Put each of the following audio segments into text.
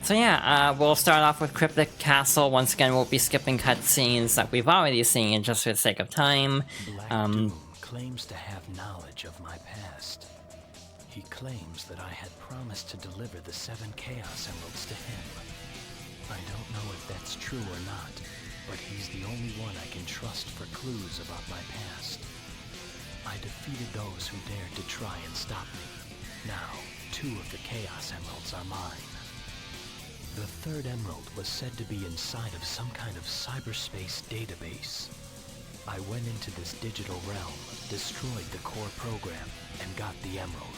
So yeah, we'll start off with Cryptic Castle. Once again, we'll be skipping cutscenes that we've already seen just for the sake of time. Black Doom claims to have knowledge of my past. He claims that I had promised to deliver the 7 Chaos Emeralds to him. I don't know if that's true or not, but he's the only one I can trust for clues about my past. I defeated those who dared to try and stop me. Now, 2 of the Chaos Emeralds are mine. The 3rd emerald was said to be inside of some kind of cyberspace database. I went into this digital realm, destroyed the core program, and got the emerald.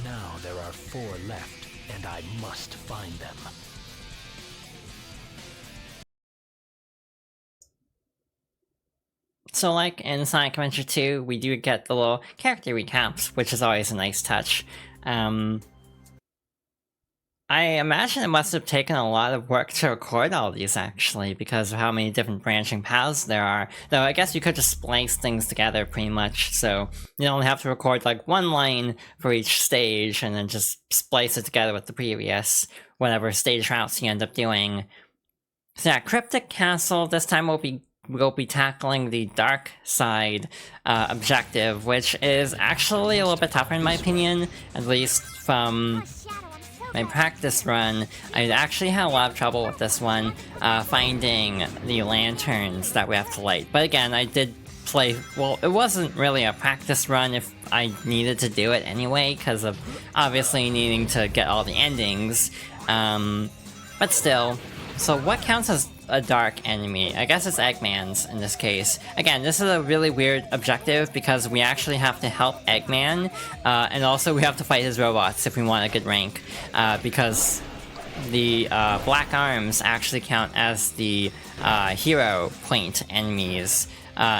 Now there are 4 left, and I must find them. So like in Sonic Adventure 2, we do get the little character recaps, which is always a nice touch. I imagine it must have taken a lot of work to record all these, actually, because of how many different branching paths there are. Though I guess you could just splice things together pretty much, so you don't have to record like one line for each stage and then just splice it together with the previous, whatever stage routes you end up doing. So yeah, Cryptic Castle, this time we'll be tackling the dark side objective, which is actually a little bit tougher in my opinion, at least from my practice run. I actually had a lot of trouble with this one, finding the lanterns that we have to light. But again, I did play, well, it wasn't really a practice run if I needed to do it anyway, because of obviously needing to get all the endings. But still, so what counts as a dark enemy? I guess it's Eggman's in this case. Again, this is a really weird objective because we actually have to help Eggman, and also we have to fight his robots if we want a good rank, because the black arms actually count as the hero point enemies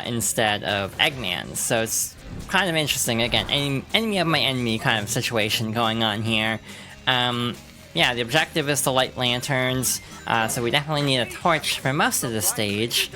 instead of Eggman's. So it's kind of interesting. Again, enemy of my enemy kind of situation going on here. Yeah, the objective is to light lanterns, so we definitely need a torch for most of the stage.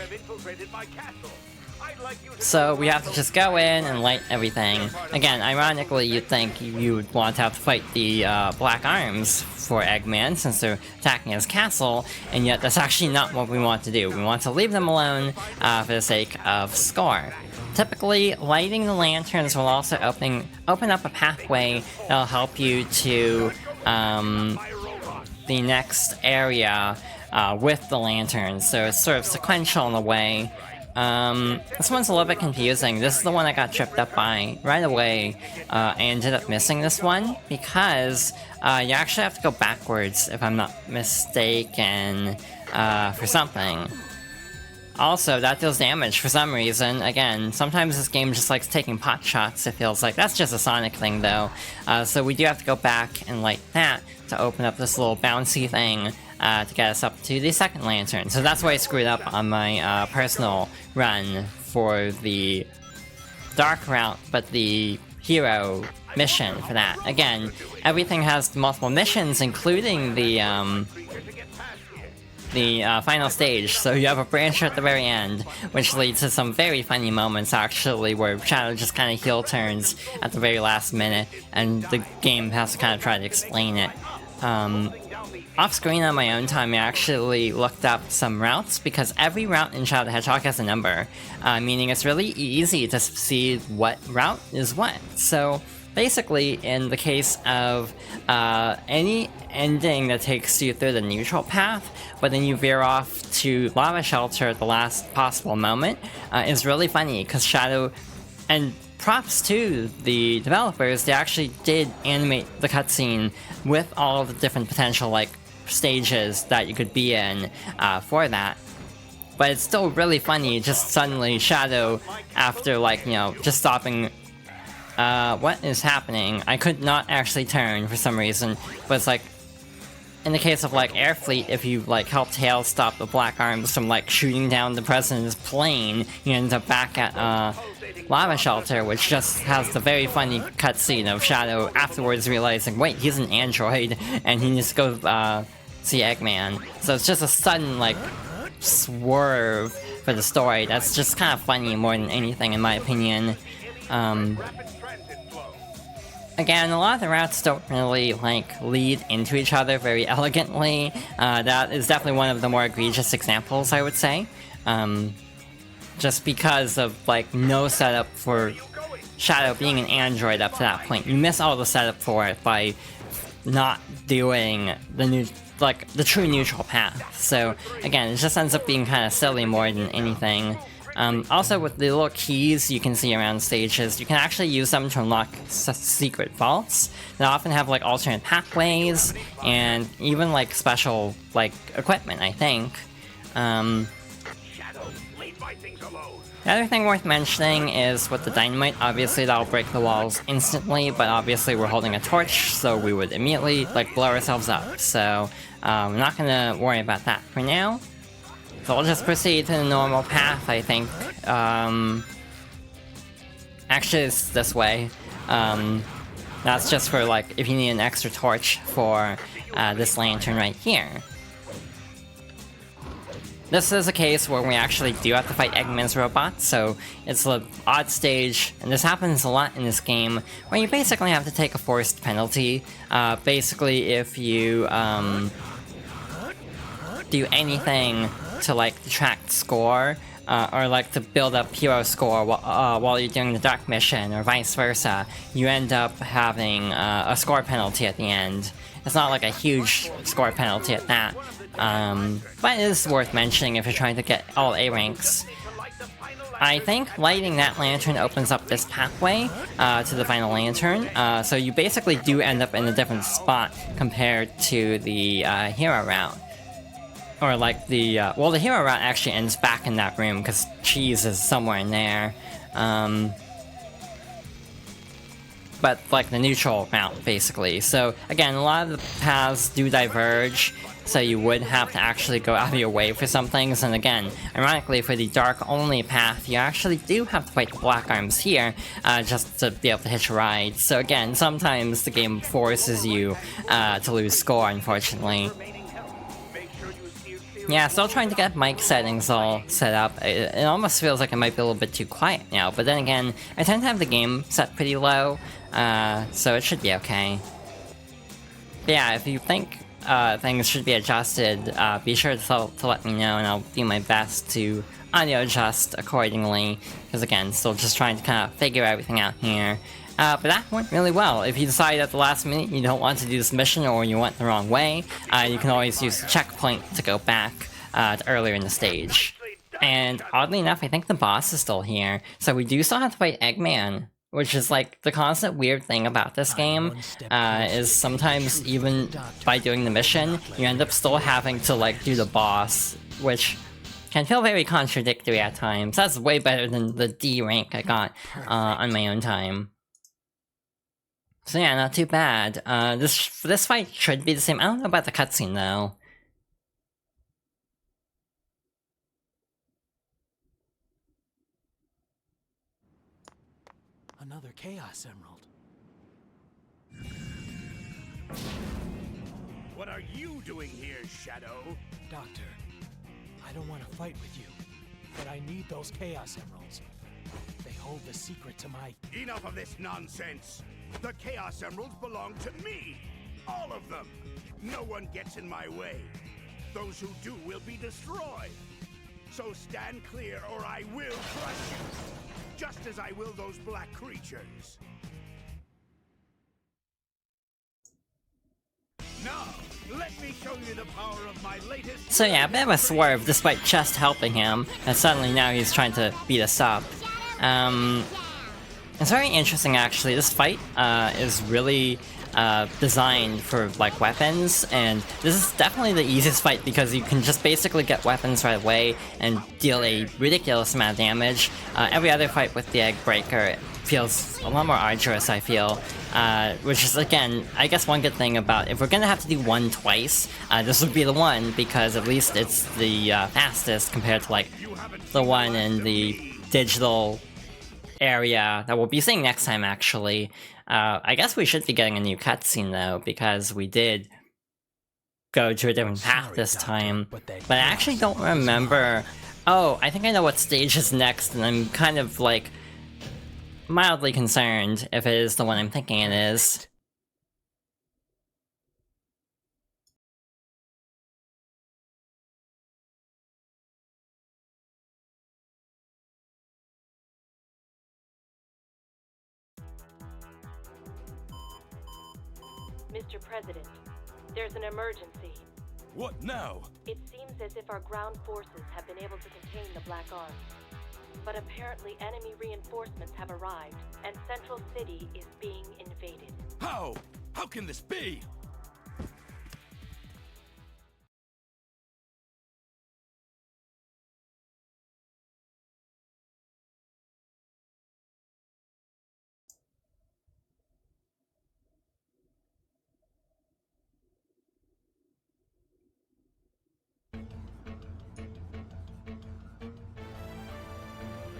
So we have to just go in and light everything. Again, ironically, you'd think you would want to have to fight the Black Arms for Eggman, since they're attacking his castle, and yet that's actually not what we want to do. We want to leave them alone for the sake of score. Typically, lighting the lanterns will also open up a pathway that'll help you to the next area with the lanterns, so it's sort of sequential in a way. This one's a little bit confusing. This is the one I got tripped up by right away. I ended up missing this one because you actually have to go backwards, if I'm not mistaken, for something. Also, that deals damage for some reason. Again, sometimes this game just likes taking pot shots, it feels like. That's just a Sonic thing, though. So we do have to go back and light that to open up this little bouncy thing to get us up to the second lantern. So that's why I screwed up on my personal run for the dark route, but the hero mission for that. Again, everything has multiple missions, including the final stage, so you have a branch at the very end, which leads to some very funny moments actually, where Shadow just kind of heel turns at the very last minute, and the game has to kind of try to explain it. Off screen on my own time, I actually looked up some routes, because every route in Shadow the Hedgehog has a number, meaning it's really easy to see what route is what. So basically, in the case of any ending that takes you through the neutral path, but then you veer off to Lava Shelter at the last possible moment, is really funny, because Shadow, and props to the developers, they actually did animate the cutscene with all of the different potential, like, stages that you could be in for that. But it's still really funny, just suddenly Shadow, after, like, you know, just stopping. What is happening? I could not actually turn for some reason, but it's like, in the case of like Air Fleet, if you like help Tails stop the Black Arms from like shooting down the president's plane, you end up back at Lava Shelter, which just has the very funny cutscene of Shadow afterwards realizing, wait, he's an android, and he needs to go see Eggman. So it's just a sudden like swerve for the story. That's just kind of funny more than anything, in my opinion. Again, a lot of the routes don't really, like, lead into each other very elegantly. That is definitely one of the more egregious examples, I would say. Just because of, like, no setup for Shadow being an android up to that point. You miss all the setup for it by not doing the true neutral path. So, again, it just ends up being kind of silly more than anything. Also, with the little keys you can see around stages, you can actually use them to unlock secret vaults that often have like alternate pathways and even like special like equipment, I think. The other thing worth mentioning is with the dynamite, obviously that'll break the walls instantly, but obviously we're holding a torch, so we would immediately like blow ourselves up. So I'm not gonna worry about that for now. So we'll just proceed to the normal path, I think. Actually, it's this way. That's just for, like, if you need an extra torch for this lantern right here. This is a case where we actually do have to fight Eggman's robot, so it's an odd stage, and this happens a lot in this game, where you basically have to take a forced penalty. Basically, if you do anything to like detract score, or like to build up hero score while you're doing the dark mission, or vice versa, you end up having a score penalty at the end. It's not like a huge score penalty at that, but it is worth mentioning if you're trying to get all A ranks. I think lighting that lantern opens up this pathway to the final lantern, so you basically do end up in a different spot compared to the hero route. Or like the, well, the hero route actually ends back in that room, because Cheese is somewhere in there. But like the neutral route, basically. So again, a lot of the paths do diverge, so you would have to actually go out of your way for some things. And again, ironically, for the dark-only path, you actually do have to fight the Black Arms here, just to be able to hitch a ride. So again, sometimes the game forces you to lose score, unfortunately. Yeah, still trying to get mic settings all set up. It almost feels like it might be a little bit too quiet now, but then again, I tend to have the game set pretty low, so it should be okay. But yeah, if you think things should be adjusted, be sure to let me know, and I'll do my best to audio adjust accordingly, because again, still just trying to kind of figure everything out here. But that went really well. If you decide at the last minute you don't want to do this mission, or you went the wrong way, you can always use the checkpoint to go back to earlier in the stage. And oddly enough, I think the boss is still here, so we do still have to fight Eggman, which is like the constant weird thing about this game, is sometimes even by doing the mission, you end up still having to like do the boss, which can feel very contradictory at times. That's way better than the D rank I got on my own time. So yeah, not too bad. This fight should be the same. I don't know about the cutscene though. Another Chaos Emerald. What are you doing here, Shadow? Doctor, I don't want to fight with you, but I need those Chaos Emeralds. They hold the secret to my... Enough of this nonsense! The Chaos Emeralds belong to me! All of them! No one gets in my way. Those who do will be destroyed. So stand clear or I will crush you! Just as I will those black creatures. Now, let me show you the power of my latest... So yeah, a bit of a swerve despite just helping him, and suddenly now he's trying to beat us up. It's very interesting actually. This fight is really designed for like weapons, and this is definitely the easiest fight because you can just basically get weapons right away and deal a ridiculous amount of damage. Every other fight with the Egg Breaker feels a lot more arduous, I feel, which is again, I guess one good thing about if we're gonna have to do one twice, this would be the one because at least it's the fastest compared to like the one in the digital area that we'll be seeing next time, actually. I guess we should be getting a new cutscene, though, because we did go to a different path this time. But I actually don't remember... Oh, I think I know what stage is next, and I'm kind of, like, mildly concerned if it is the one I'm thinking it is. Mr. President, there's an emergency. What now? It seems as if our ground forces have been able to contain the Black Arms. But apparently enemy reinforcements have arrived, and Central City is being invaded. How? How can this be?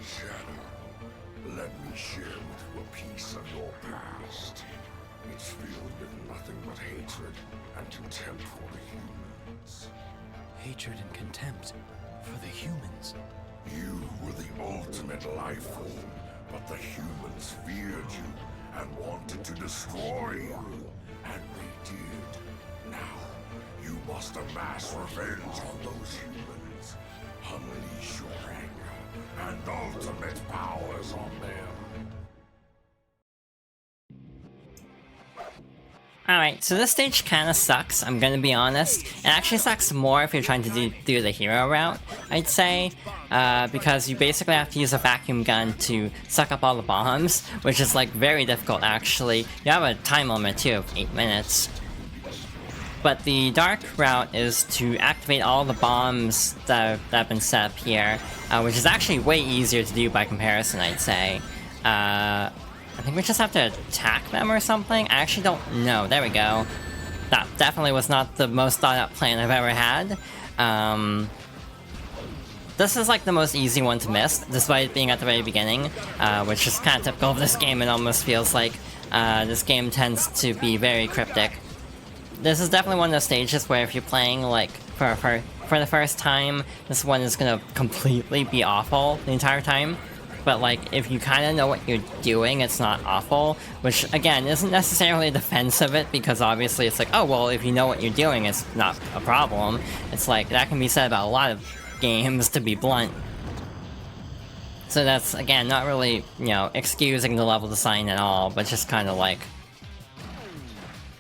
Shadow, let me share with you a piece of your past. It's filled with nothing but hatred and contempt for the humans. Hatred and contempt for the humans. You were the ultimate life form, but the humans feared you and wanted to destroy you. And they did. Now, you must amass revenge on those humans. Unleash your anger and ultimate powers on them. Alright, so this stage kinda sucks, I'm gonna be honest. It actually sucks more if you're trying to do the hero route, I'd say. Because you basically have to use a vacuum gun to suck up all the bombs, which is like very difficult actually. You have a time limit too of 8 minutes. But the dark route is to activate all the bombs that have been set up here, which is actually way easier to do by comparison, I'd say. I think we just have to attack them or something? I actually don't know. There we go. That definitely was not the most thought out plan I've ever had. This is like the most easy one to miss, despite it being at the very beginning, which is kind of typical of this game. It almost feels like this game tends to be very cryptic. This is definitely one of those stages where if you're playing like for the first time, this one is gonna completely be awful the entire time. But like, if you kind of know what you're doing, it's not awful, which again, isn't necessarily a defense of it, because obviously it's like, oh well, if you know what you're doing, it's not a problem. It's like, that can be said about a lot of games, to be blunt. So that's, again, not really, you know, excusing the level design at all, but just kind of like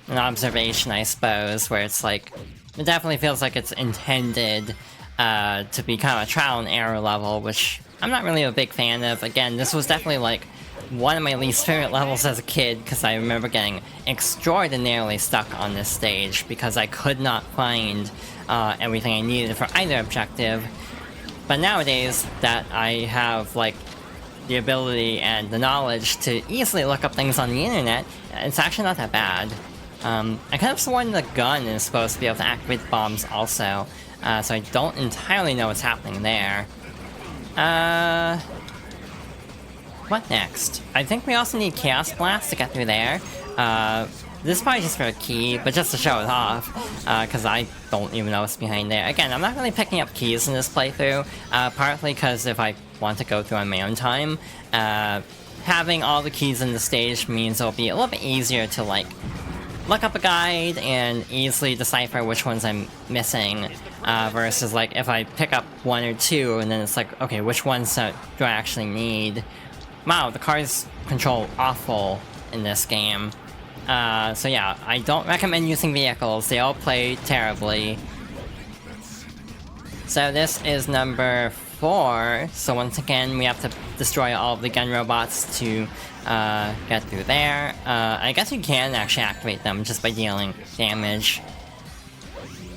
an observation, I suppose, where it's like, it definitely feels like it's intended to be kind of a trial and error level, which I'm not really a big fan of. Again, this was definitely like one of my least favorite levels as a kid, because I remember getting extraordinarily stuck on this stage because I could not find everything I needed for either objective. But nowadays that I have like the ability and the knowledge to easily look up things on the internet, it's actually not that bad. I kind of sworn the gun is supposed to be able to activate the bombs also, so I don't entirely know what's happening there. What next? I think we also need Chaos Blast to get through there. This is probably just for a key, but just to show it off, because I don't even know what's behind there. Again, I'm not really picking up keys in this playthrough, partly because if I want to go through on my own time, having all the keys in the stage means it'll be a little bit easier to, like, look up a guide and easily decipher which ones I'm missing, versus like if I pick up one or two and then it's like, okay, which ones do I actually need? Wow, the cars control awful in this game. So yeah, I don't recommend using vehicles, they all play terribly. So this is number 4, so once again we have to destroy all of the gun robots to get through there. I guess you can actually activate them just by dealing damage.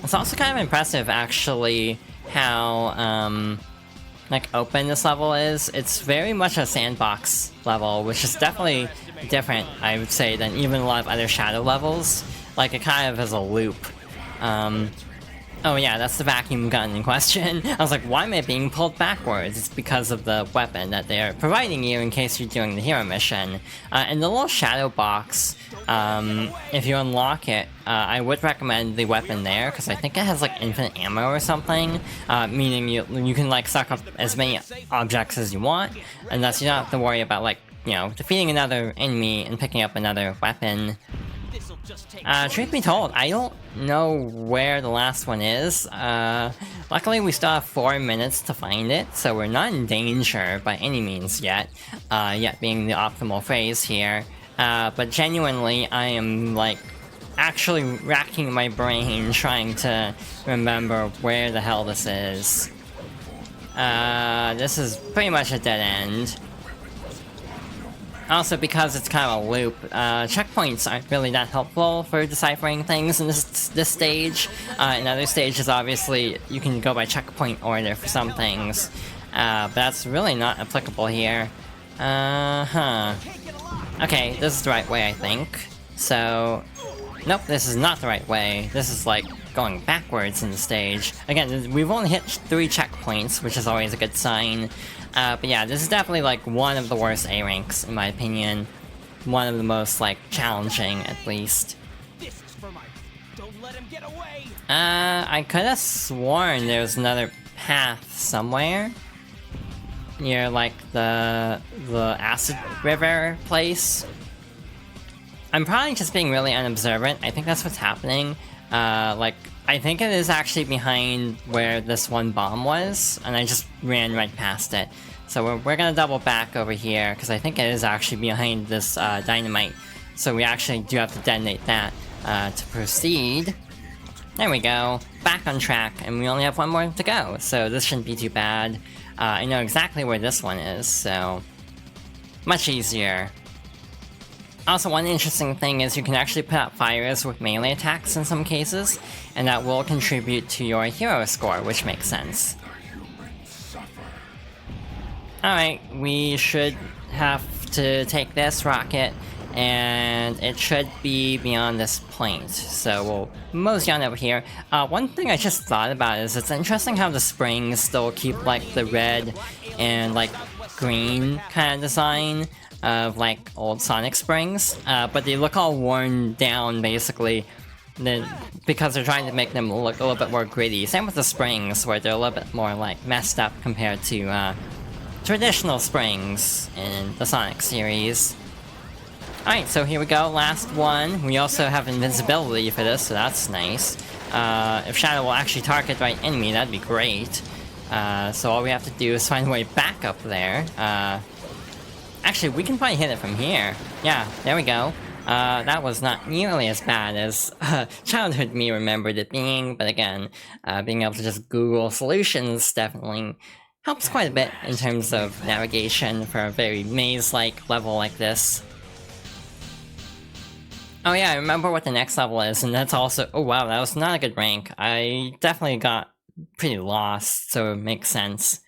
It's also kind of impressive, actually, how, like, open this level is. It's very much a sandbox level, which is definitely different, I would say, than even a lot of other Shadow levels. Like, it kind of is a loop. Oh yeah, that's the vacuum gun in question. I was like, why am I being pulled backwards? It's because of the weapon that they're providing you in case you're doing the hero mission. And the little shadow box, if you unlock it, I would recommend the weapon there, because I think it has like infinite ammo or something, meaning you can like suck up as many objects as you want, and thus you don't have to worry about like you know, defeating another enemy and picking up another weapon. Truth be told, I don't know where the last one is. Luckily we still have 4 minutes to find it, so we're not in danger by any means yet. Yet being the optimal phrase here. But genuinely, I am, like, actually racking my brain trying to remember where the hell this is. This is pretty much a dead end. Also, because it's kind of a loop, checkpoints aren't really that helpful for deciphering things in this stage. In other stages, obviously, you can go by checkpoint order for some things. But that's really not applicable here. Okay, this is the right way, I think. So... Nope, this is not the right way. This is, like, going backwards in the stage. Again, we've only hit 3 checkpoints, which is always a good sign. But yeah, this is definitely, like, one of the worst A ranks, in my opinion. One of the most, like, challenging, at least. This is for Mike. Don't let him get away. I could have sworn there was another path somewhere. Near, like, the acid river place. I'm probably just being really unobservant. I think that's what's happening. Like, I think it is actually behind where this one bomb was, and I just ran right past it. So we're gonna double back over here, because I think it is actually behind this dynamite. So we actually do have to detonate that to proceed. There we go. Back on track, and we only have 1 more to go, so this shouldn't be too bad. I know exactly where this one is, so... much easier. Also, one interesting thing is you can actually put out fires with melee attacks in some cases, and that will contribute to your hero score, which makes sense. Alright, we should have to take this rocket, and it should be beyond this point, so we'll mosey on over here. One thing I just thought about is it's interesting how the springs still keep, like, the red and, like, green kind of design of, like, old Sonic springs, but they look all worn down, basically, because they're trying to make them look a little bit more gritty. Same with the springs, where they're a little bit more, like, messed up compared to, traditional springs in the Sonic series. Alright, so here we go, last one. We also have invincibility for this, so that's nice. If Shadow will actually target the right enemy, that'd be great. So all we have to do is find a way back up there. Actually, we can probably hit it from here. Yeah, there we go. That was not nearly as bad as childhood me remembered it being, but again, being able to just Google solutions definitely helps quite a bit in terms of navigation for a very maze-like level like this. Oh yeah, I remember what the next level is, and that's also... oh wow, that was not a good rank. I definitely got pretty lost, so it makes sense.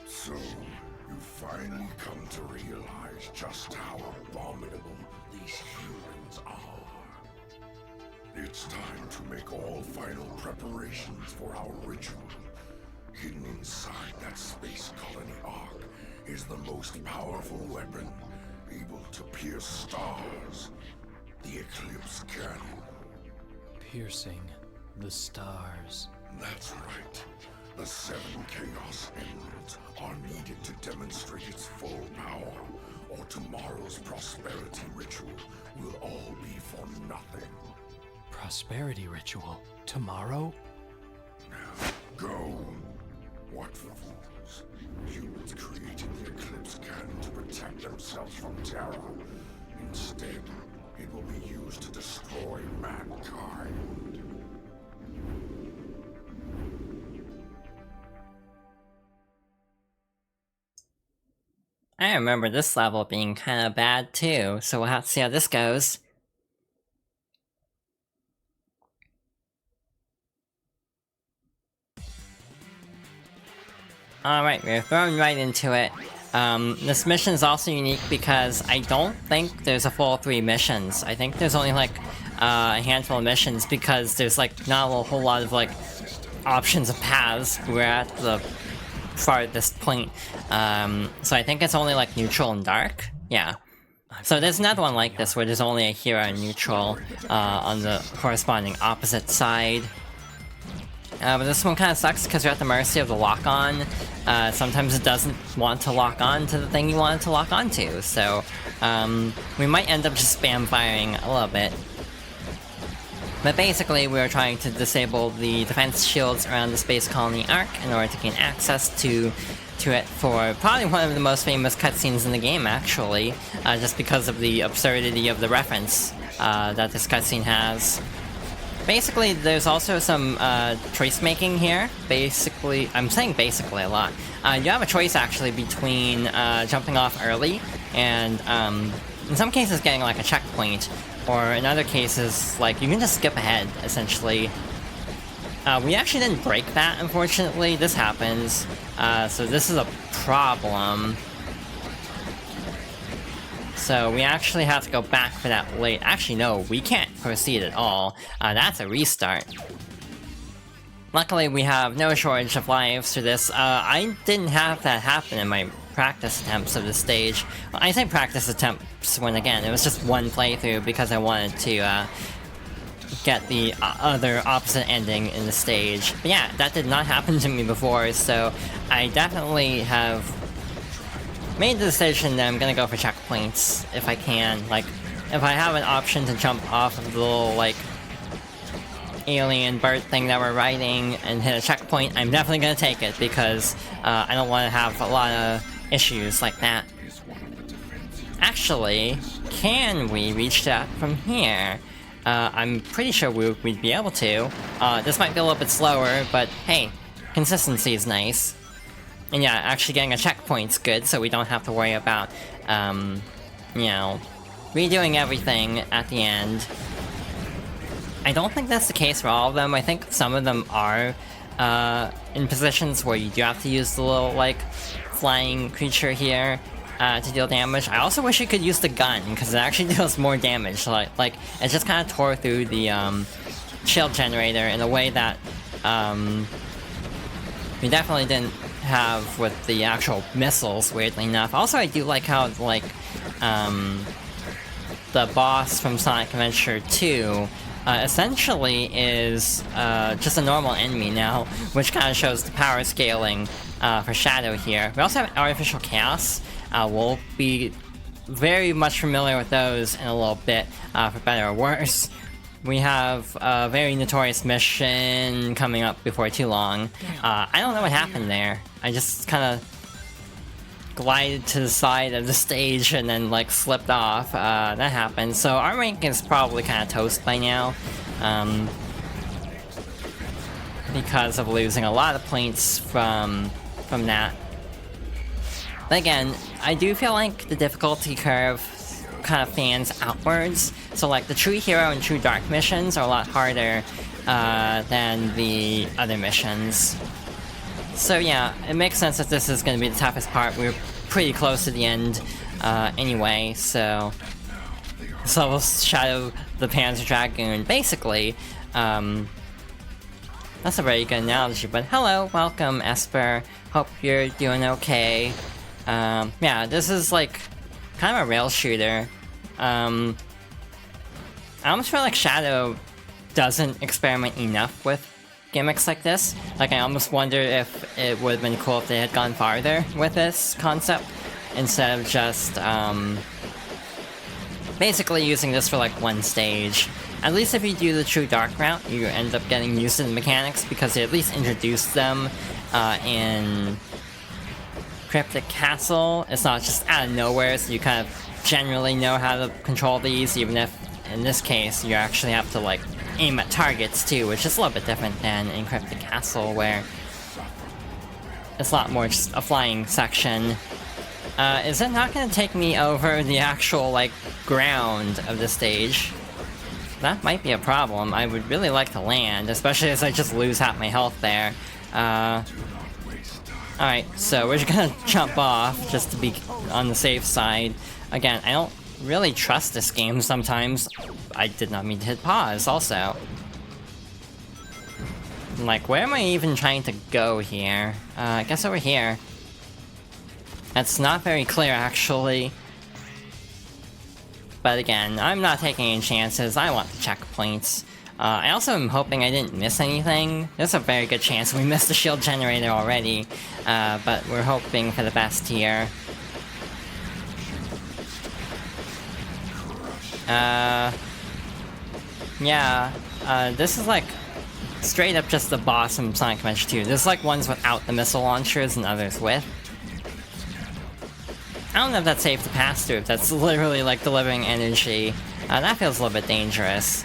So, you finally come to realize just how abominable these humans are. It's time to make all final preparations for our ritual. Hidden inside that space colony ark is the most powerful weapon, able to pierce stars. The Eclipse Cannon. Piercing the stars. That's right. The 7 Chaos Emeralds are needed to demonstrate its full power, or tomorrow's prosperity ritual will all be for nothing. Prosperity ritual? Tomorrow? Now, go! What fools. Humans created the Eclipse Cannon to protect themselves from terror. Instead, it will be used to destroy mankind. I remember this level being kinda bad too, so we'll have to see how this goes. Alright, we're thrown right into it. This mission is also unique because I don't think there's a full 3 missions. I think there's only like a handful of missions because there's like not a whole lot of like options of paths. We're at the farthest point, so I think it's only like neutral and dark. Yeah. So there's another one like this where there's only a hero and neutral on the corresponding opposite side. But this one kind of sucks because you're at the mercy of the lock-on. Sometimes it doesn't want to lock on to the thing you want it to lock onto, so we might end up just spam firing a little bit. But basically, we were trying to disable the defense shields around the Space Colony Arc in order to gain access to it for probably one of the most famous cutscenes in the game, actually, just because of the absurdity of the reference that this cutscene has. Basically, there's also some choice making here. Basically, I'm saying basically a lot. You have a choice actually between jumping off early and in some cases getting like a checkpoint, or in other cases like you can just skip ahead essentially. We actually didn't break that, unfortunately. This happens, so this is a problem. So we actually have to go back for that late. Actually, no, we can't proceed at all. That's a restart. Luckily, we have no shortage of lives for this. I didn't have that happen in my practice attempts of this stage. Well, I say practice attempts when, again, it was just one playthrough because I wanted to get the other opposite ending in the stage. But yeah, that did not happen to me before, so I definitely have made the decision that I'm gonna go for checkpoints if I can. Like, if I have an option to jump off of the little, like, alien bird thing that we're riding and hit a checkpoint, I'm definitely gonna take it because I don't want to have a lot of issues like that. Actually, can we reach that from here? I'm pretty sure we'd be able to. This might be a little bit slower, but hey, consistency is nice. And yeah, actually getting a checkpoint's good, so we don't have to worry about, you know, redoing everything at the end. I don't think that's the case for all of them. I think some of them are in positions where you do have to use the little, like, flying creature here to deal damage. I also wish you could use the gun, because it actually deals more damage. Like it just kind of tore through the shield generator in a way that we definitely didn't have with the actual missiles, weirdly enough. Also, I do like how, like, the boss from Sonic Adventure 2 essentially is just a normal enemy now, which kind of shows the power scaling for Shadow here. We also have Artificial Chaos. We'll be very much familiar with those in a little bit, for better or worse. We have a very notorious mission coming up before too long. I don't know what happened there. I just kind of glided to the side of the stage and then, like, slipped off. That happened. So our rank is probably kind of toast by now, because of losing a lot of points from that. But again, I do feel like the difficulty curve kind of fans outwards. So like the True Hero and True Dark missions are a lot harder than the other missions. So yeah, it makes sense that this is going to be the toughest part. We're pretty close to the end anyway, so this level's Shadow the Panzer Dragoon. Basically, that's a very good analogy, but hello, welcome Esper. Hope you're doing okay. Yeah, this is like kind of a rail shooter. I almost feel like Shadow doesn't experiment enough with gimmicks like this. Like, I almost wonder if it would have been cool if they had gone farther with this concept instead of just basically using this for like one stage. At least if you do the True Dark route, you end up getting used to the mechanics because they at least introduced them in Cryptic Castle. It's not just out of nowhere, so you kind of generally know how to control these, even if in this case you actually have to, like, aim at targets too, which is a little bit different than in Cryptic Castle, where it's a lot more just a flying section. Is it not going to take me over the actual, like, ground of the stage? That might be a problem. I would really like to land, especially as I just lose half my health there. Alright, so we're just gonna jump off, just to be on the safe side. Again, I don't really trust this game sometimes. I did not mean to hit pause, also. Like, where am I even trying to go here? I guess over here. That's not very clear, actually. But again, I'm not taking any chances. I want the checkpoints. I also am hoping I didn't miss anything. There's a very good chance we missed the shield generator already. But we're hoping for the best here. Yeah. This is like straight up just the boss from Sonic Adventure 2. There's like ones without the missile launchers and others with. I don't know if that's safe to pass through, if that's literally like delivering energy. That feels a little bit dangerous.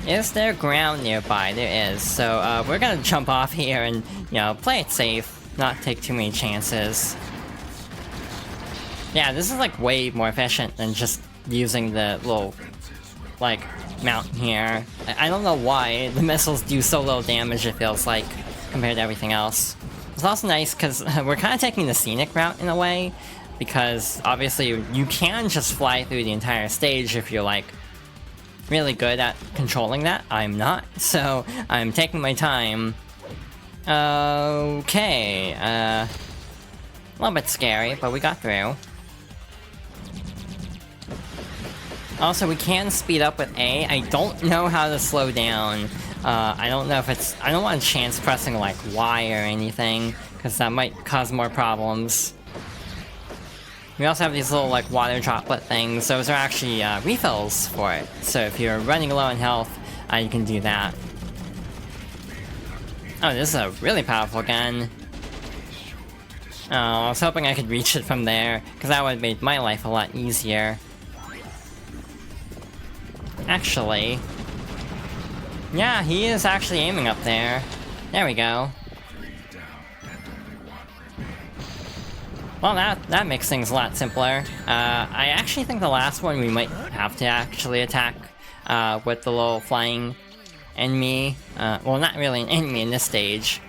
Is there ground nearby? There is. So we're gonna jump off here and, you know, play it safe, not take too many chances. Yeah, this is like way more efficient than just using the little, like, mountain here. I don't know why the missiles do so little damage, it feels like, compared to everything else. It's also nice because we're kind of taking the scenic route in a way, because obviously you can just fly through the entire stage if you're like really good at controlling that. I'm not, so I'm taking my time. Okay, a little bit scary, but we got through. Also, we can speed up with A. I don't know how to slow down. I don't know if it's... I don't want to chance pressing, like, Y or anything, because that might cause more problems. We also have these little, like, water droplet things. Those are actually refills for it. So if you're running low on health, you can do that. Oh, this is a really powerful gun. Oh, I was hoping I could reach it from there, because that would have made my life a lot easier. Actually... yeah, he is actually aiming up there. There we go. Well, that makes things a lot simpler. I actually think the last one we might have to actually attack with the little flying enemy. Well, not really an enemy in this stage.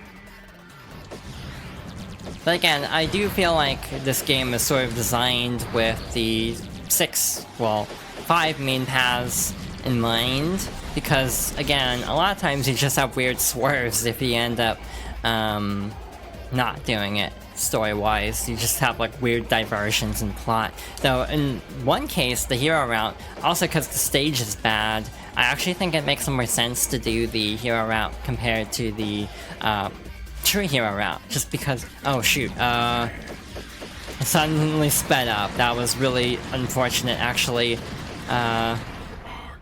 But again, I do feel like this game is sort of designed with the 5 main paths in mind. Because, again, a lot of times you just have weird swerves if you end up not doing it story-wise. You just have like weird diversions in plot. Though in one case, the hero route, also because the stage is bad, I actually think it makes more sense to do the hero route compared to the true hero route. Just because, oh shoot, suddenly sped up. That was really unfortunate, actually.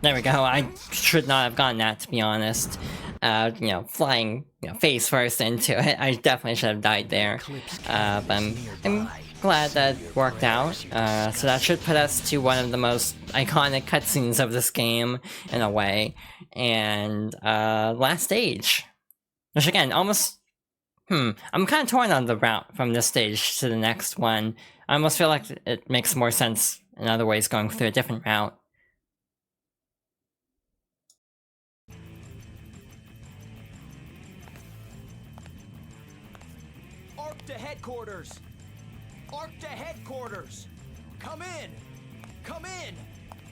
There we go, I should not have gotten that, to be honest. You know, flying face first into it, I definitely should have died there. But I'm glad that worked out. So that should put us to one of the most iconic cutscenes of this game, in a way. And, last stage. Which again, almost... I'm kind of torn on the route from this stage to the next one. I almost feel like it makes more sense in other ways going through a different route. Arc to headquarters! Arc to headquarters! Come in! Come in!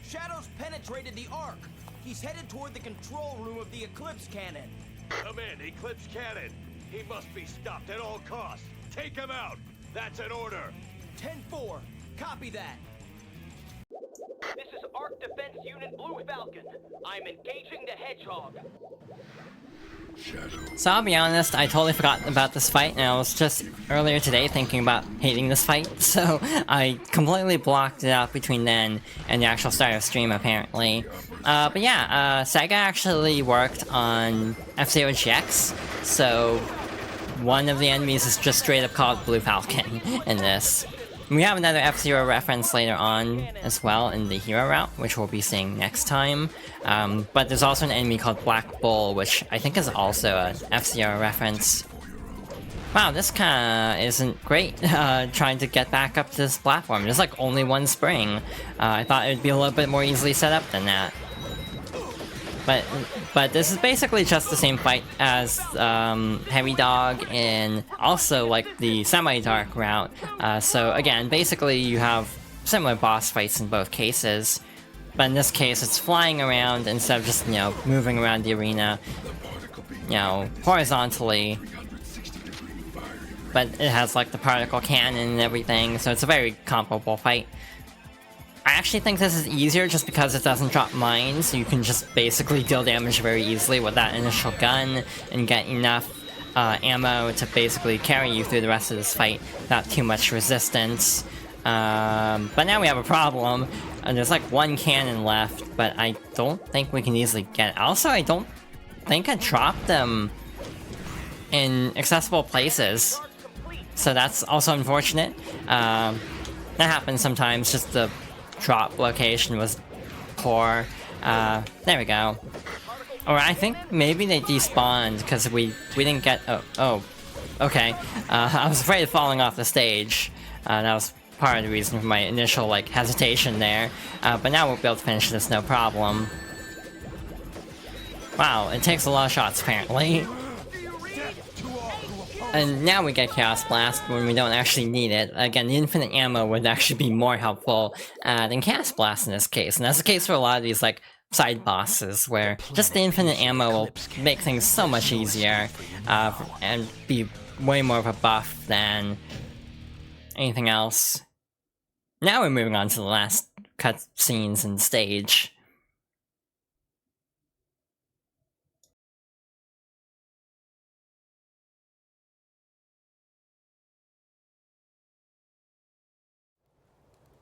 Shadow's penetrated the Arc. He's headed toward the control room of the Eclipse Cannon. Come in, Eclipse Cannon. He must be stopped at all costs. Take him out. That's an order. 10-4. Copy that. This is Arc Defense Unit Blue Falcon. I'm engaging the Hedgehog. So I'll be honest, I totally forgot about this fight, and I was just earlier today thinking about hating this fight, so I completely blocked it out between then and the actual start of stream, apparently. But yeah, Sega actually worked on F-Zero GX, so one of the enemies is just straight up called Blue Falcon in this. We have another F-Zero reference later on as well in the hero route, which we'll be seeing next time. But there's also an enemy called Black Bull, which I think is also an F-Zero reference. Wow, this kinda isn't great, trying to get back up to this platform. There's like only one spring. I thought it would be a little bit more easily set up than that. But this is basically just the same fight as Heavy Dog and also like the semi-dark route. So again, basically you have similar boss fights in both cases. But in this case, it's flying around instead of just, moving around the arena, horizontally. But it has, like, the particle cannon and everything, so it's a very comparable fight. I actually think this is easier just because it doesn't drop mines, so you can just basically deal damage very easily with that initial gun and get enough ammo to basically carry you through the rest of this fight without too much resistance. But now we have a problem. There's like one cannon left, but I don't think we can easily get it. Also, I don't think I dropped them in accessible places, so that's also unfortunate. That happens sometimes, just the drop location was poor. There we go. Or I think maybe they despawned because we didn't get... Oh, okay. I was afraid of falling off the stage. That was part of the reason for my initial, like, hesitation there. But now we'll be able to finish this no problem. Wow, it takes a lot of shots, apparently. And now we get Chaos Blast when we don't actually need it. Again, the infinite ammo would actually be more helpful than Chaos Blast in this case. And that's the case for a lot of these, like, side bosses, where just the infinite ammo will make things so much easier, and be way more of a buff than anything else. Now we're moving on to the last cutscenes and stage.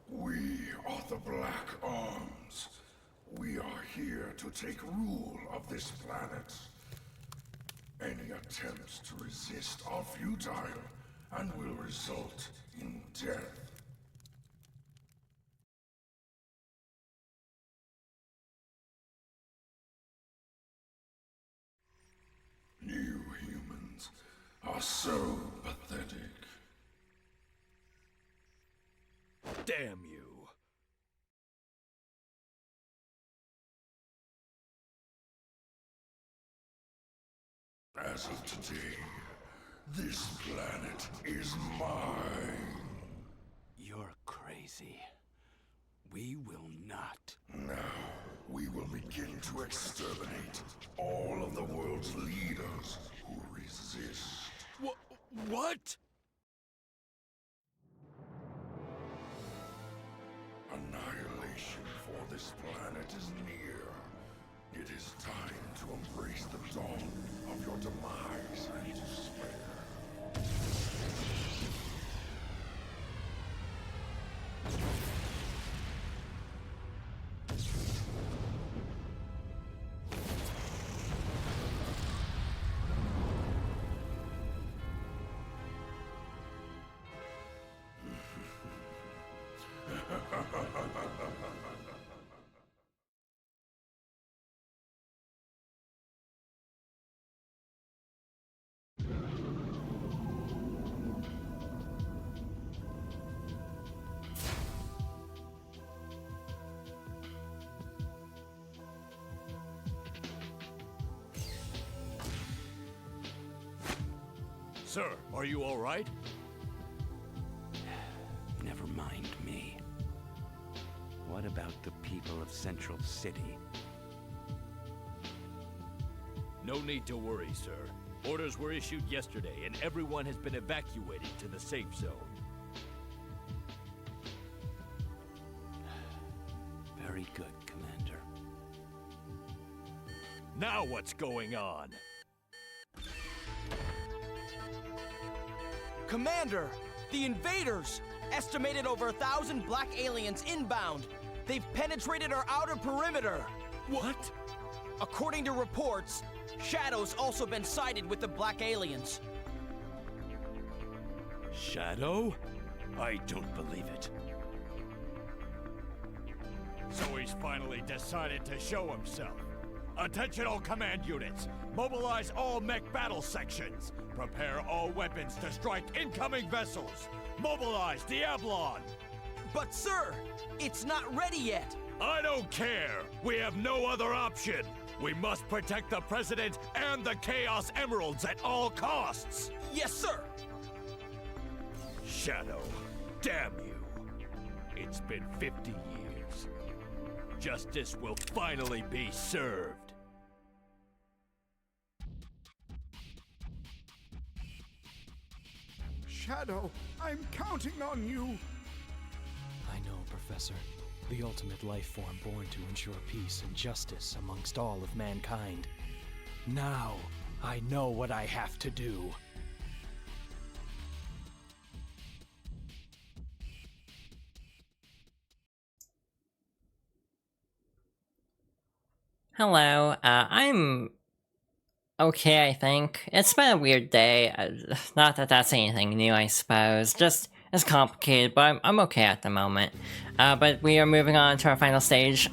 We are the Black Arms. We are here to take rule of this planet. Any attempts to resist are futile and will result in death. You humans are so pathetic. Damn you. As of today, this planet is mine. You're crazy. We will not. Now, we will begin to exterminate all of the world's leaders who resist. What? Annihilation for this planet is near. It is time to embrace the dawn of your demise and despair. Sir, are you all right? Never mind me. What about the people of Central City? No need to worry, sir. Orders were issued yesterday, and everyone has been evacuated to the safe zone. Very good, Commander. Now what's going on? Commander! The invaders! Estimated over 1,000 black aliens inbound! They've penetrated our outer perimeter! What? According to reports, Shadow's also been sighted with the black aliens. Shadow? I don't believe it. So he's finally decided to show himself. Attention all command units! Mobilize all mech battle sections! Prepare all weapons to strike incoming vessels! Mobilize Diablon! But sir, it's not ready yet! I don't care! We have no other option! We must protect the President and the Chaos Emeralds at all costs! Yes, sir! Shadow, damn you! It's been 50 years. Justice will finally be served. Shadow, I'm counting on you. I know, Professor. The ultimate life form born to ensure peace and justice amongst all of mankind. Now, I know what I have to do. Hello, I'm okay, I think. It's been a weird day. Not that that's anything new, I suppose. Just, it's complicated, but I'm okay at the moment. But we are moving on to our final stage.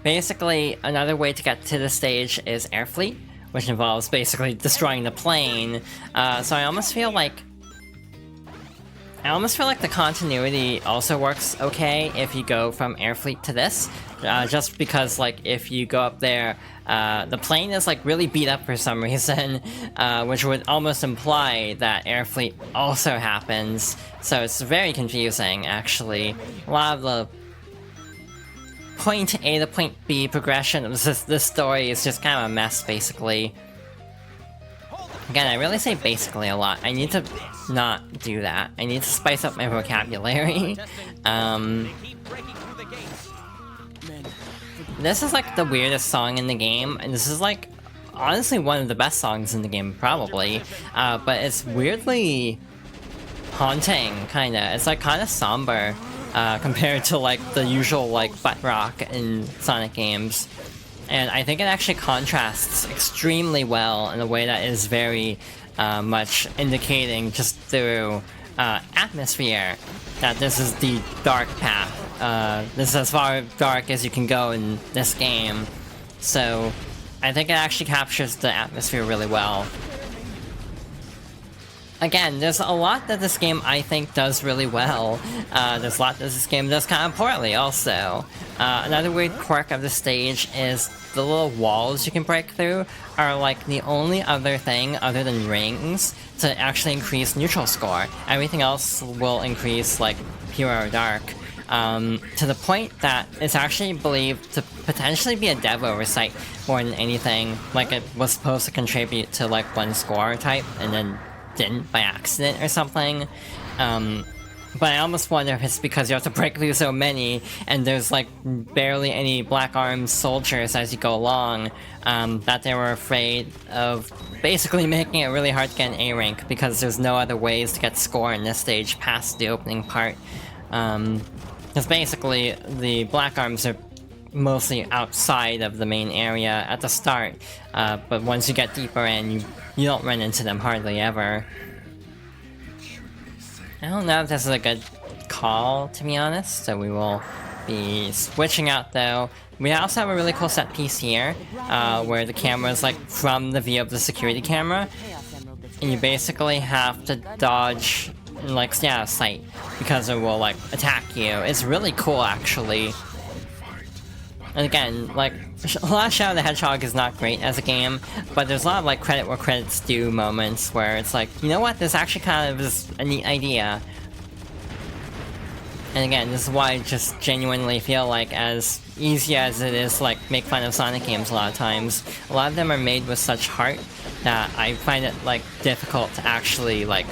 Basically, another way to get to the stage is Air Fleet, which involves basically destroying the plane. So I almost feel like the continuity also works okay if you go from Air Fleet to this. Just because, like, if you go up there, the plane is, like, really beat up for some reason, which would almost imply that Air Fleet also happens. So it's very confusing, actually. A lot of the point A to point B progression of this story is just kind of a mess, basically. Again, I really say basically a lot. I need to not do that. I need to spice up my vocabulary. This is like the weirdest song in the game, and this is like honestly one of the best songs in the game, probably. But it's weirdly haunting, kinda. It's like kinda somber compared to like the usual like butt rock in Sonic games. And I think it actually contrasts extremely well in a way that is very much indicating just through atmosphere that this is the dark path. This is as far dark as you can go in this game. So I think it actually captures the atmosphere really well. Again, there's a lot that this game, I think, does really well. There's a lot that this game does kind of poorly, also. Another weird quirk of the stage is the little walls you can break through are, like, the only other thing, other than rings, to actually increase neutral score. Everything else will increase, like, pure or dark. To the point that it's actually believed to potentially be a dev oversight more than anything. Like, it was supposed to contribute to, like, one score type, and then didn't by accident or something. But I almost wonder if it's because you have to break through so many, and there's like barely any Black Arms soldiers as you go along, that they were afraid of basically making it really hard to get an A rank because there's no other ways to get score in this stage past the opening part. Because basically the Black Arms are mostly outside of the main area at the start, but once you get deeper in, you don't run into them hardly ever. I don't know if this is a good call, to be honest, so we will be switching out though. We also have a really cool set piece here, where the camera is like from the view of the security camera, and you basically have to dodge and like stay out of sight because it will like attack you. It's really cool, actually. And again, like, a lot of Shadow the Hedgehog is not great as a game, but there's a lot of, like, credit where credit's due moments where it's like, you know what, this actually kind of is a neat idea. And again, this is why I just genuinely feel like, as easy as it is to, like, make fun of Sonic games a lot of times, a lot of them are made with such heart that I find it, like, difficult to actually, like,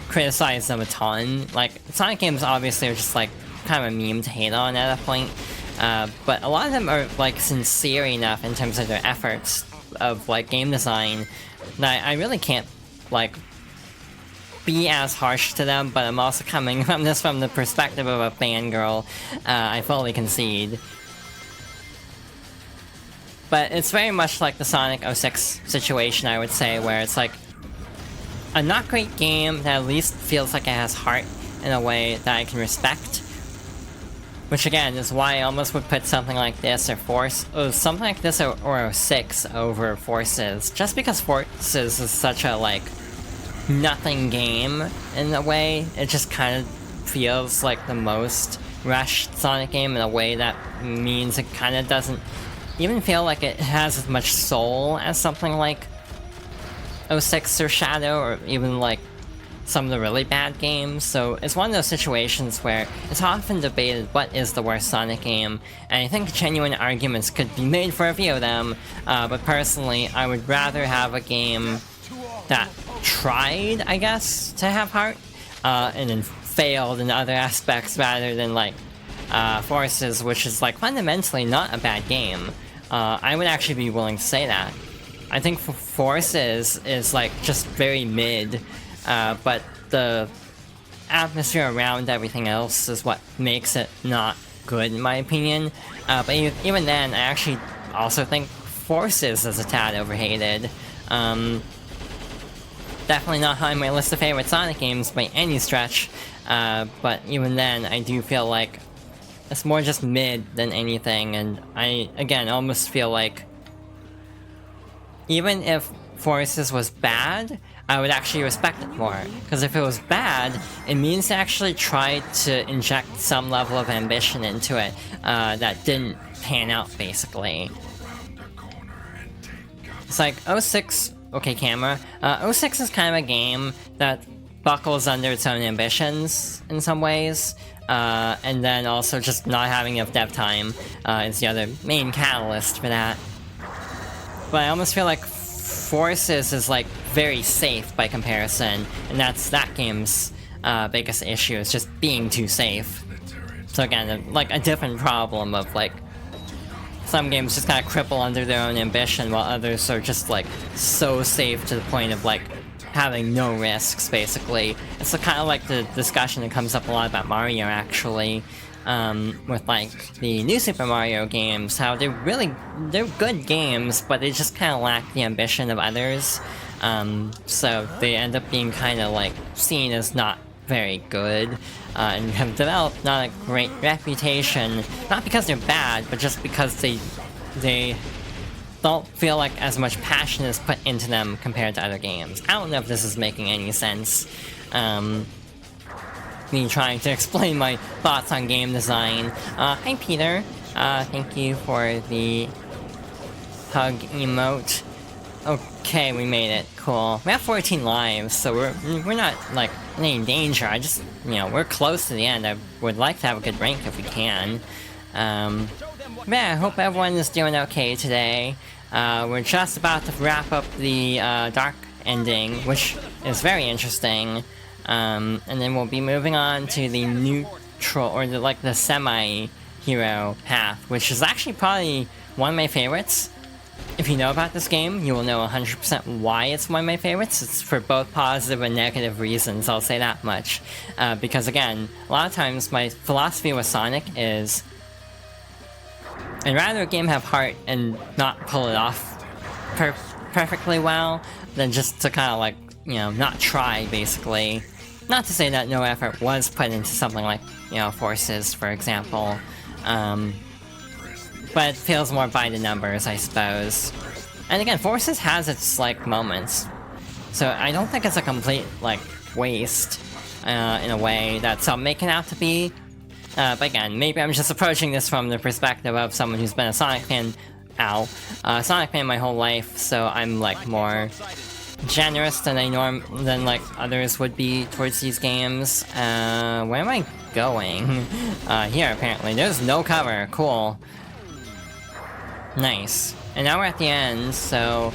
criticize them a ton. Like, Sonic games obviously are just, like, kind of a meme to hate on at a point. But a lot of them are, like, sincere enough in terms of their efforts of, like, game design that I really can't, like, be as harsh to them, but I'm also coming from this from the perspective of a fangirl. I fully concede. But it's very much like the Sonic 06 situation, I would say, where it's, like, a not great game that at least feels like it has heart in a way that I can respect. Which again is why I almost would put something like this or something like this or 06 over Forces. Just because Forces is such a like nothing game in a way, it just kind of feels like the most rushed Sonic game in a way that means it kind of doesn't even feel like it has as much soul as something like 06 or Shadow or even like some of the really bad games, so it's one of those situations where it's often debated what is the worst Sonic game, and I think genuine arguments could be made for a few of them, but personally, I would rather have a game that tried, I guess, to have heart, and then failed in other aspects rather than, like, Forces, which is, like, fundamentally not a bad game. I would actually be willing to say that. I think Forces is, like, just very mid, but the atmosphere around everything else is what makes it not good, in my opinion. But even then, I actually also think Forces is a tad overhated. Definitely not high on my list of favorite Sonic games by any stretch, but even then, I do feel like it's more just mid than anything, and I, again, almost feel like even if Forces was bad, I would actually respect it more. Because if it was bad, it means they actually tried to inject some level of ambition into it that didn't pan out, basically. It's like, 06, okay camera, 06 is kind of a game that buckles under its own ambitions in some ways, and then also just not having enough dev time is the other main catalyst for that. But I almost feel like Forces is like very safe by comparison, and that's that game's biggest issue, is just being too safe. So again, like a different problem of like some games just kind of cripple under their own ambition, while others are just like so safe to the point of like having no risks, basically. It's kind of like the discussion that comes up a lot about Mario, actually, with like the new Super Mario games, how they're good games, but they just kind of lack the ambition of others. So they end up being kind of like seen as not very good, and have developed not a great reputation, not because they're bad, but just because they don't feel like as much passion is put into them compared to other games. I don't know if this is making any sense. Me trying to explain my thoughts on game design. Hi Peter, thank you for the hug emote. Okay, we made it. Cool. We have 14 lives, so we're not like in any danger. I just, you know, we're close to the end. I would like to have a good rank if we can. Yeah, I hope everyone is doing okay today. We're just about to wrap up the dark ending, which is very interesting. And then we'll be moving on to the neutral, or the semi-hero path, which is actually probably one of my favorites. If you know about this game, you will know 100% why it's one of my favorites. It's for both positive and negative reasons, I'll say that much. Because again, a lot of times my philosophy with Sonic is I'd rather a game have heart and not pull it off perfectly well than just to kind of like, you know, not try, basically. Not to say that no effort was put into something like, you know, Forces, for example. But it feels more by the numbers, I suppose. And again, Forces has its, like, moments. So I don't think it's a complete, like, waste, in a way that some make it out to be. But again, maybe I'm just approaching this from the perspective of someone who's been a Sonic fan, Sonic fan my whole life, so I'm, like, more generous than like others would be towards these games. Where am I going? Here, apparently. There's no cover. Cool. Nice. And now we're at the end, so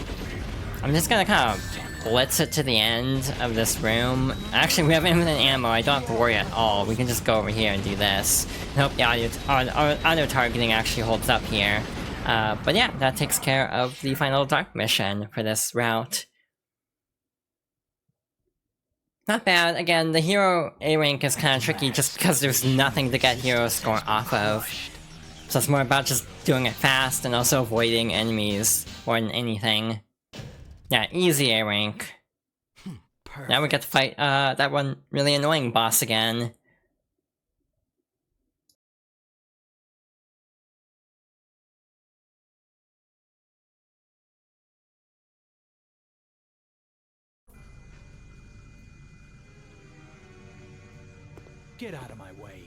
I'm just gonna kind of blitz it to the end of this room. Actually, we have infinite ammo. I don't have to worry at all. We can just go over here and do this. I hope the auto targeting actually holds up here. But yeah, that takes care of the final dark mission for this route. Not bad. Again, the hero A rank is kind of tricky just because there's nothing to get hero score off of. So it's more about just doing it fast and also avoiding enemies more than anything. Yeah, easy A rank. Now we get to fight that one really annoying boss again. Get out of my way.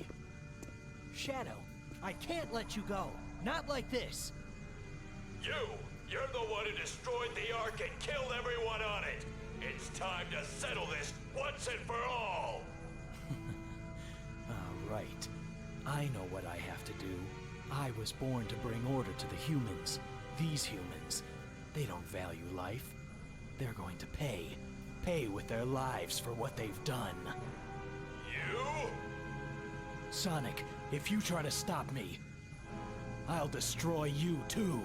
Shadow, I can't let you go. Not like this. You're the one who destroyed the Ark and killed everyone on it. It's time to settle this once and for all! Right. I know what I have to do. I was born to bring order to the humans. These humans, they don't value life. They're going to pay. Pay with their lives for what they've done. You? Sonic, if you try to stop me, I'll destroy you too.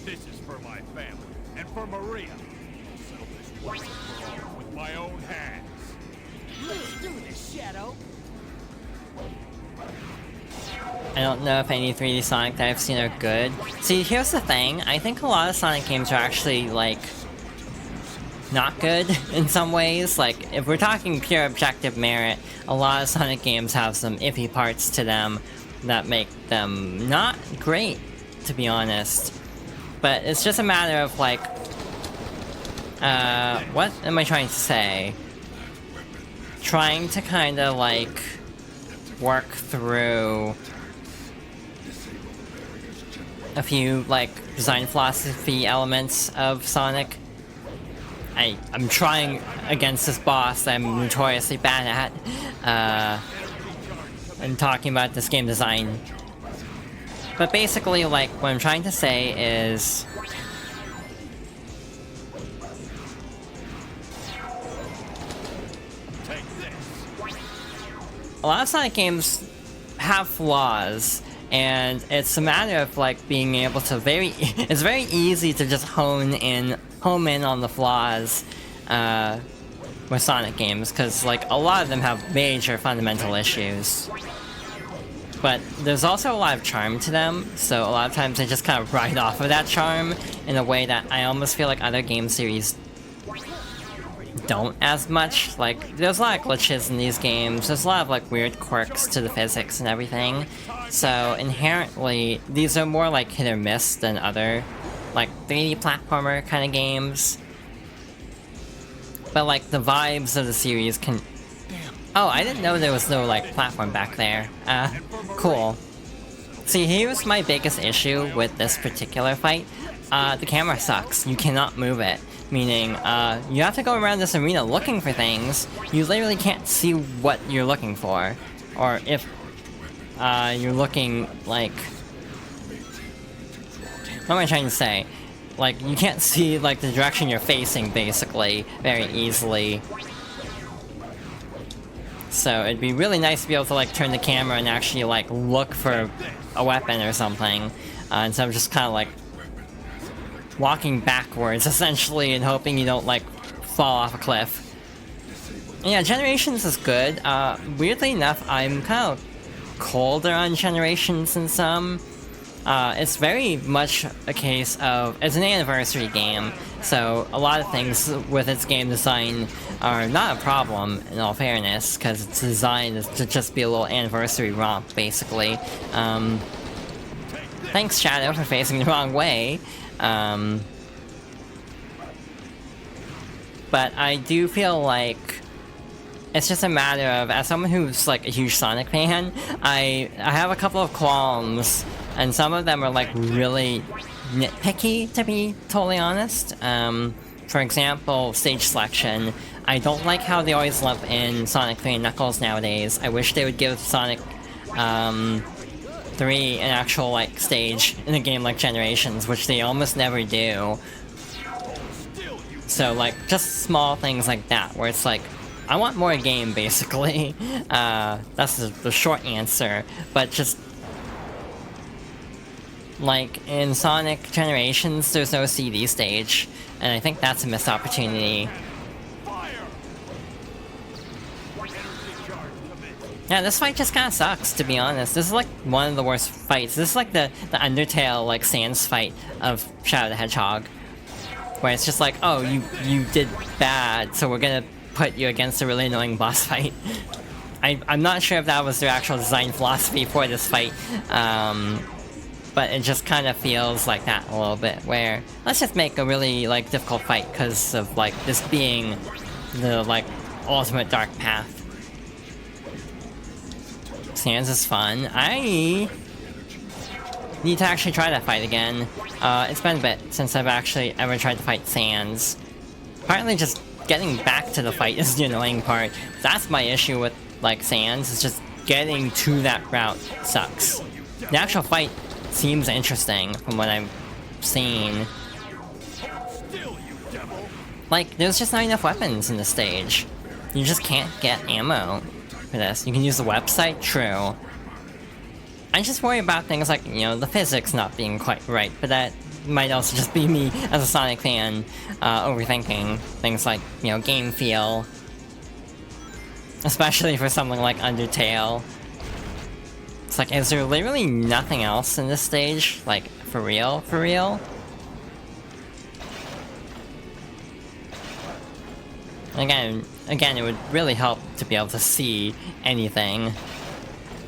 This is for my family, and for Maria. I'll settle this once and for all with my own hands. Let's do this, Shadow. I don't know if any 3D Sonic that I've seen are good. See, here's the thing. I think a lot of Sonic games are actually, like, not good in some ways. Like, if we're talking pure objective merit, a lot of Sonic games have some iffy parts to them that make them not great, to be honest. But it's just a matter of, like, what am I trying to say? Trying to kind of, like, work through a few, like, design philosophy elements of Sonic. I'm trying against this boss that I'm notoriously bad at, and talking about this game design. But basically, like, what I'm trying to say is... a lot of Sonic games have flaws, and it's a matter of, like, being able to it's very easy to just home in on the flaws, with Sonic games, because, like, a lot of them have major fundamental issues. But there's also a lot of charm to them, so a lot of times they just kind of ride off of that charm in a way that I almost feel like other game series don't as much. Like, there's a lot of glitches in these games, there's a lot of, like, weird quirks to the physics and everything, so inherently, these are more, like, hit or miss than other, like, 3D platformer kind of games. But, like, the vibes of the series can... Oh, I didn't know there was no, like, platform back there. Cool. See, here's my biggest issue with this particular fight. The camera sucks. You cannot move it. Meaning, you have to go around this arena looking for things. You literally can't see what you're looking for. Or if, you're looking, like... What am I trying to say? Like, you can't see, like, the direction you're facing, basically, very easily. So it'd be really nice to be able to, like, turn the camera and actually, like, look for a weapon or something. Instead of just kind of, like, walking backwards, essentially, and hoping you don't, like, fall off a cliff. And yeah, Generations is good. Weirdly enough, I'm kind of colder on Generations than some. It's very much a case of... It's an anniversary game, so a lot of things with its game design are not a problem, in all fairness, because it's designed to just be a little anniversary romp, basically. Thanks, Shadow, for facing the wrong way. But I do feel like it's just a matter of, as someone who's, like, a huge Sonic fan, I have a couple of qualms, and some of them are, like, really nitpicky, to be totally honest. For example, stage selection. I don't like how they always lump in Sonic 3 and Knuckles nowadays. I wish they would give Sonic 3 an actual, like, stage in a game like Generations, which they almost never do. So, like, just small things like that, where it's like, I want more game, basically. That's the short answer, but just... Like, in Sonic Generations, there's no CD stage, and I think that's a missed opportunity. Yeah, this fight just kinda sucks, to be honest. This is, like, one of the worst fights. This is like the Undertale, like, Sans fight of Shadow the Hedgehog. Where it's just like, oh, you did bad, so we're gonna put you against a really annoying boss fight. I'm not sure if that was their actual design philosophy for this fight, but it just kind of feels like that a little bit, where let's just make a really, like, difficult fight because of, like, this being the, like, ultimate dark path. Sans is fun. need to actually try that fight again. It's been a bit since I've actually ever tried to fight Sans. Partly just getting back to the fight is the annoying part. That's my issue with, like, Sans, is just getting to that route sucks. The actual fight seems interesting from what I've seen. Like, there's just not enough weapons in this stage. You just can't get ammo for this. You can use the website, true. I just worry about things like, you know, the physics not being quite right, but that might also just be me as a Sonic fan overthinking things like, you know, game feel. Especially for something like Undertale. It's like, is there literally nothing else in this stage? Like, for real? For real? Again, it would really help to be able to see anything.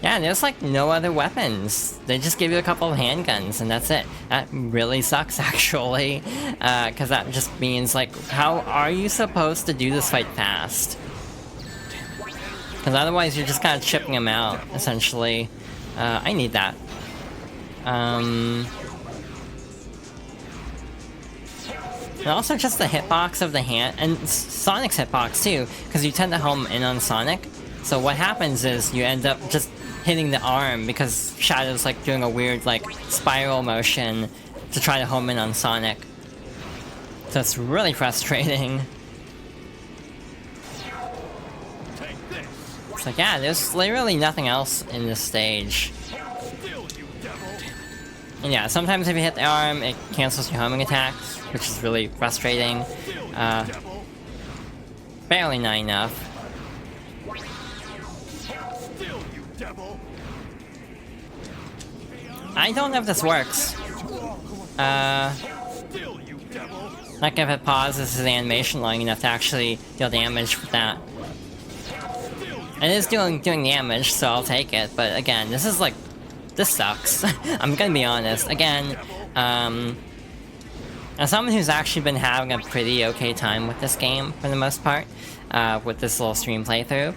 Yeah, there's like no other weapons. They just give you a couple of handguns and that's it. That really sucks actually, because that just means like, how are you supposed to do this fight fast? Because otherwise you're just kind of chipping them out, essentially. I need that. And also just the hitbox of the hand, and Sonic's hitbox too, because you tend to home in on Sonic. So what happens is you end up just hitting the arm because Shadow's like doing a weird like spiral motion to try to home in on Sonic. So it's really frustrating. It's like, yeah, there's literally nothing else in this stage. And yeah, sometimes if you hit the arm, it cancels your homing attacks, which is really frustrating. Barely not enough. I don't know if this works. Like if it pauses his animation long enough to actually deal damage with that. It is doing damage, so I'll take it, but again, this is like... This sucks. I'm gonna be honest. Again, as someone who's actually been having a pretty okay time with this game, for the most part, with this little stream playthrough,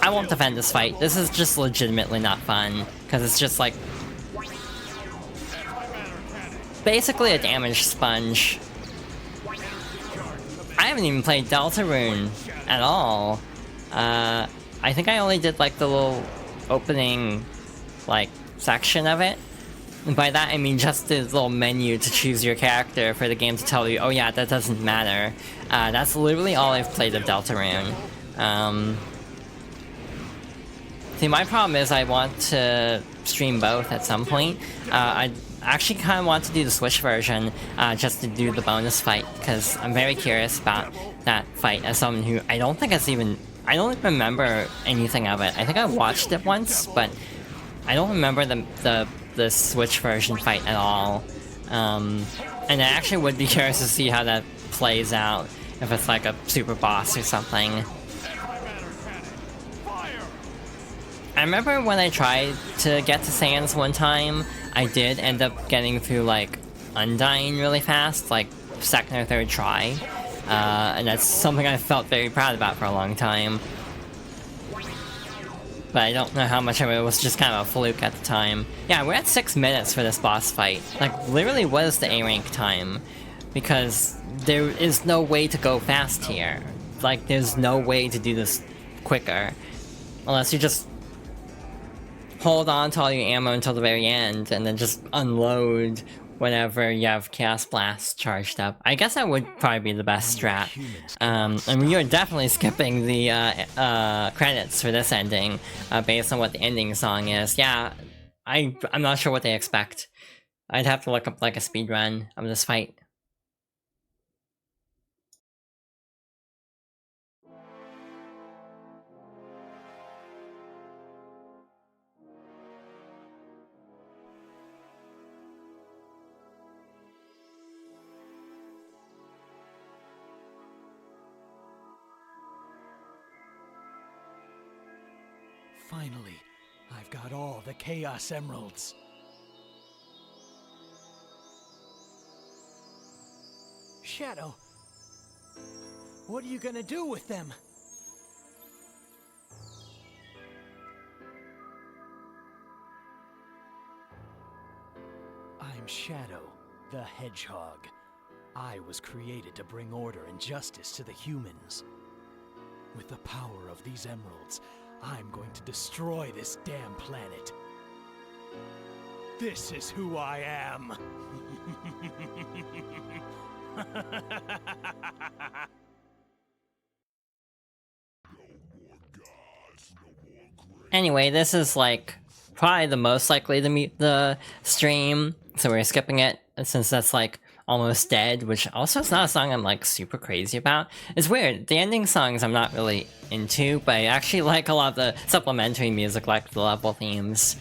I won't defend this fight. This is just legitimately not fun, because it's just like... basically a damage sponge. I haven't even played Deltarune at all. I think I only did like the little opening like section of it. And by that I mean just the little menu to choose your character for the game to tell you, oh yeah, that doesn't matter. That's literally all I've played of Deltarune. See, my problem is I want to stream both at some point. I actually kind of want to do the Switch version just to do the bonus fight, because I'm very curious about that fight as someone who I don't even remember anything of it. I think I watched it once, but I don't remember the Switch version fight at all. And I actually would be curious to see how that plays out, if it's like a super boss or something. I remember when I tried to get to Sans one time, I did end up getting through like Undying really fast, like second or third try. And that's something I felt very proud about for a long time. But I don't know how much of it was just kind of a fluke at the time. Yeah, we're at 6 minutes for this boss fight. Like, literally what is the A rank time? Because there is no way to go fast here. Like, there's no way to do this quicker. Unless you just hold on to all your ammo until the very end, and then just unload whenever you have Chaos Blast charged up. I guess that would probably be the best strat. I mean, you're definitely skipping the credits for this ending, based on what the ending song is. Yeah, I'm not sure what they expect. I'd have to look up like a speedrun of this fight. Finally, I've got all the Chaos Emeralds. Shadow, what are you gonna do with them? The Hedgehog. I was created to bring order and justice to the humans. With the power of these emeralds, I'm going to destroy this damn planet. This is who I am. Anyway, this is like probably the most likely to meet the stream, so we're skipping it since that's like almost dead, which also is not a song I'm like super crazy about. It's weird, the ending songs I'm not really into, but I actually like a lot of the supplementary music, like the level themes.